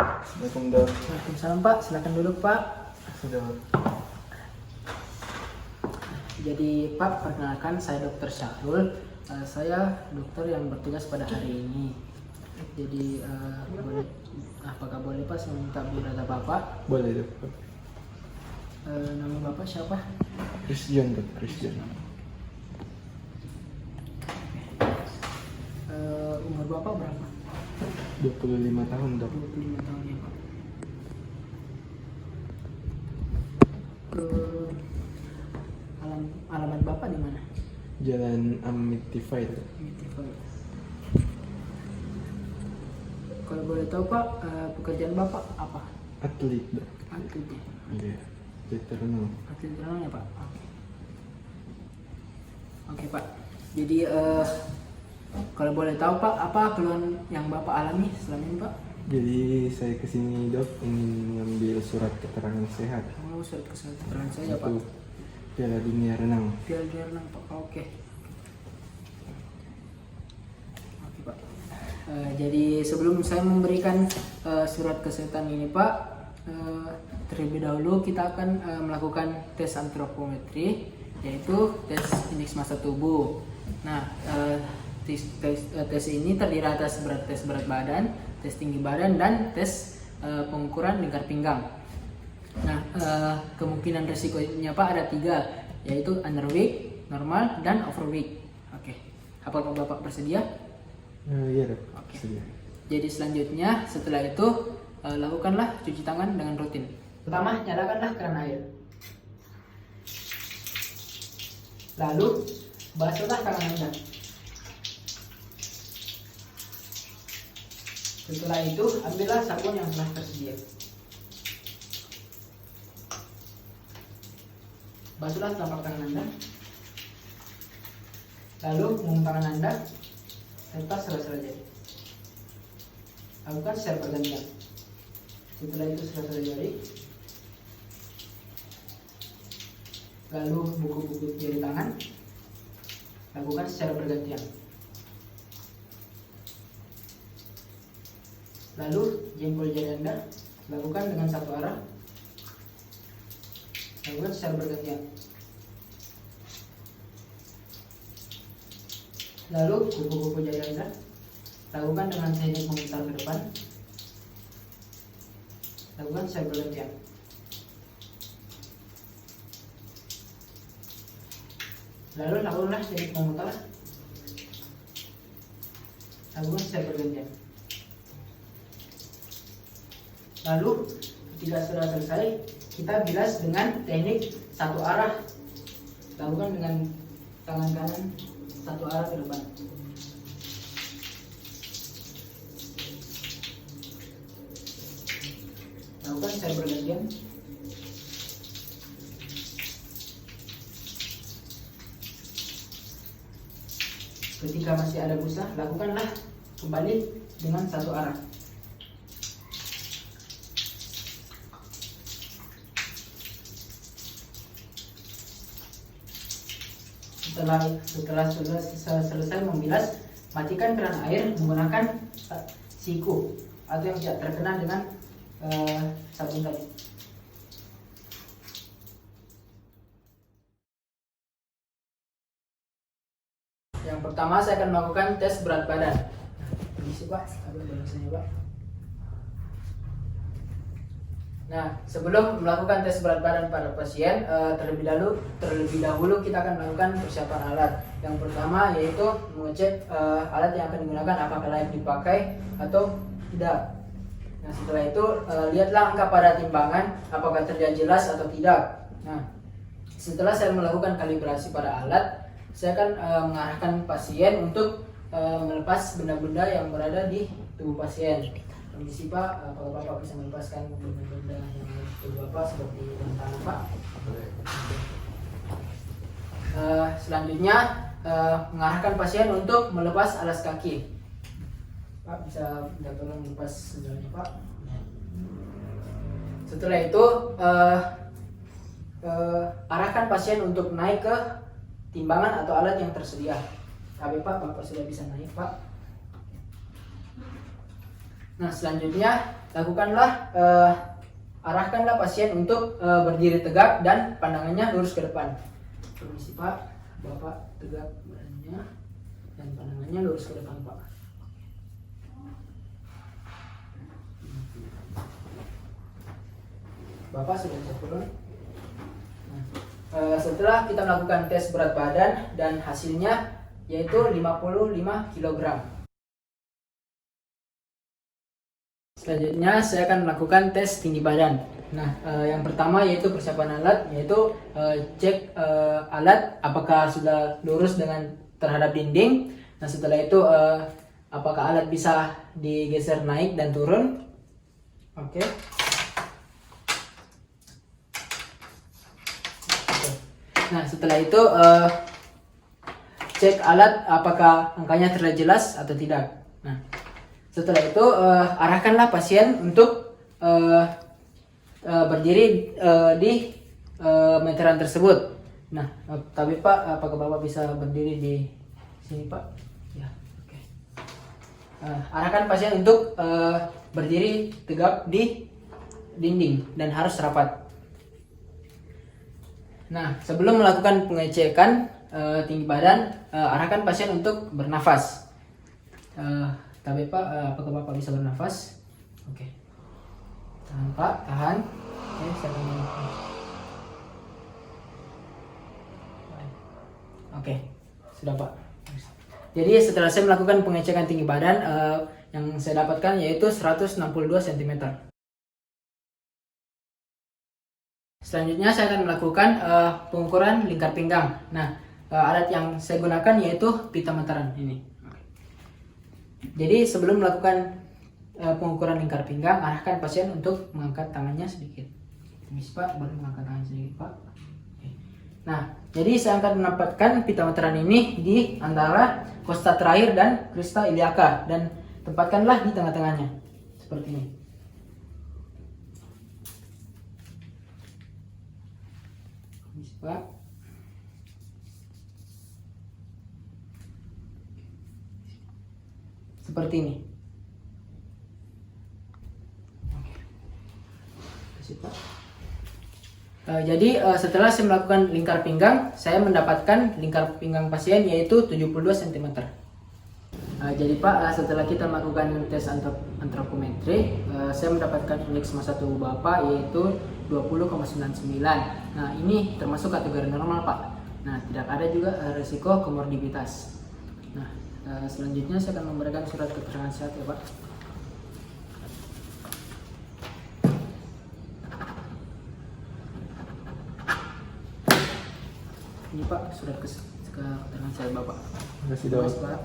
Assalamualaikum dok. Waalaikumsalam Pak, silakan duduk Pak. Sudah. Jadi Pak, perkenalkan saya Dr. Syahrul. Saya dokter yang bertugas pada hari ini. Jadi apakah boleh Pak saya minta biodata Bapak? Boleh dok. Nama Bapak siapa? Christian dok, Christian. Umur Bapak berapa? 25 tahun dok. 25 tahun ya Pak. Alamat Bapak di mana? Jalan Amitify dok. Kalau boleh tahu Pak, pekerjaan Bapak apa? Atlet dok. Atlet ya? Iya. Atlet renang. Atlet renang ya Pak? Oke Pak. Jadi kalau boleh tahu Pak, apa keluhan yang Bapak alami selama ini Pak? Jadi saya kesini dok ingin mengambil surat keterangan sehat. Oh, surat keterangan saya Pak. Untuk Piala Dunia Renang. Piala Dunia Renang Pak. Oke. Oke Pak. Jadi sebelum saya memberikan surat kesehatan ini Pak, terlebih dahulu kita akan melakukan tes antropometri, yaitu tes indeks massa tubuh. Nah, tes ini terdiri atas tes berat badan, tes tinggi badan, dan tes pengukuran lingkar pinggang. Nah, kemungkinan resikonya Pak ada 3, yaitu underweight, normal, dan overweight. Oke, apakah Bapak bersedia? Iya dok. Oke. Sudah. Jadi selanjutnya setelah itu lakukanlah cuci tangan dengan rutin. Pertama, nyalakanlah keran air. Lalu basuhlah tangan Anda. Setelah itu ambillah sabun yang telah tersedia. Basuhlah telapak tangan Anda. Lalu punggung tangan Anda serta sela-sela jari. Lakukan secara bergantian. Setelah itu sela-sela jari. Lalu buku-buku jari tangan. Lakukan secara bergantian. Lalu jempol jari Anda lakukan dengan satu arah. Lakukan secara bergantian. Lalu kuku-kuku jari Anda lakukan dengan teknik memutar ke depan. Lakukan secara bergantian. Lalu lakukanlah teknik memutar. Lakukan secara bergantian. Lalu ketika sudah selesai, kita bilas dengan teknik satu arah. Lakukan dengan tangan kanan satu arah ke depan. Lakukan secara bergantian. Ketika masih ada busa, lakukanlah kembali dengan satu arah. Setelah sudah selesai membilas, matikan keran air menggunakan siku atau yang tidak terkena dengan sabun tadi. Yang pertama saya akan melakukan tes berat badan. Permisi Pak, ada balasannya Pak. Nah, sebelum melakukan tes berat badan pada pasien, terlebih dahulu kita akan melakukan persiapan alat. Yang pertama yaitu mengecek alat yang akan digunakan apakah layak dipakai atau tidak. Nah, setelah itu lihatlah angka pada timbangan apakah terlihat jelas atau tidak. Nah, setelah saya melakukan kalibrasi pada alat, saya akan mengarahkan pasien untuk melepas benda-benda yang berada di tubuh pasien. Permisi Pak, kalau Bapak bisa melepaskan benda-benda yang ada di tubuh Bapak seperti tangan Pak. Selanjutnya mengarahkan pasien untuk melepas alas kaki. Pak bisa minta tolong lepas sendalnya Pak. Setelah itu arahkan pasien untuk naik ke timbangan atau alat yang tersedia. Tapi Pak, Bapak sudah bisa naik Pak. Nah, selanjutnya lakukanlah arahkanlah pasien untuk berdiri tegak dan pandangannya lurus ke depan. Permisi Pak, Bapak tegak badannya dan pandangannya lurus ke depan Pak. Bapak sudah bisa turun. Nah, setelah kita melakukan tes berat badan dan hasilnya yaitu 55 kg. Selanjutnya saya akan melakukan tes tinggi badan. Nah, yang pertama yaitu persiapan alat, yaitu cek alat apakah sudah lurus dengan terhadap dinding. Nah, setelah itu apakah alat bisa digeser naik dan turun. Oke. Nah, setelah itu cek alat apakah angkanya terlihat jelas atau tidak. Nah, setelah itu arahkanlah pasien untuk berdiri di meteran tersebut. Nah, tapi Pak, apakah Bapak bisa berdiri di sini Pak? Ya, oke. Arahkan pasien untuk berdiri tegak di dinding dan harus rapat. Nah, sebelum melakukan pengecekan tinggi badan, arahkan pasien untuk bernafas. Tapi Pak, apakah Bapak bisa bernafas? Oke. Tahan Pak, tahan. Oke, saya akan Oke, sudah Pak. Jadi setelah saya melakukan pengecekan tinggi badan, yang saya dapatkan yaitu 162 cm. Selanjutnya saya akan melakukan pengukuran lingkar pinggang. Nah, alat yang saya gunakan yaitu pita meteran ini. Jadi sebelum melakukan pengukuran lingkar pinggang, arahkan pasien untuk mengangkat tangannya sedikit. Permisi Pak, boleh mengangkat tangan sedikit Pak. Oke. Nah, jadi saya akan menempatkan pita meteran ini di antara kosta terakhir dan krista iliaka dan tempatkanlah di tengah-tengahnya seperti ini. Permisi Pak. Seperti ini. Jadi setelah saya melakukan lingkar pinggang, saya mendapatkan lingkar pinggang pasien yaitu 72 cm. Jadi Pak, setelah kita melakukan tes antropometri, saya mendapatkan indeks massa tubuh Bapak yaitu 20,99. Nah, ini termasuk kategori normal Pak. Nah, tidak ada juga risiko komorbiditas. Nah, selanjutnya saya akan memberikan surat keterangan sehat ya Pak. Ini Pak, surat keterangan sehat Bapak. Terima kasih Dok. Pak.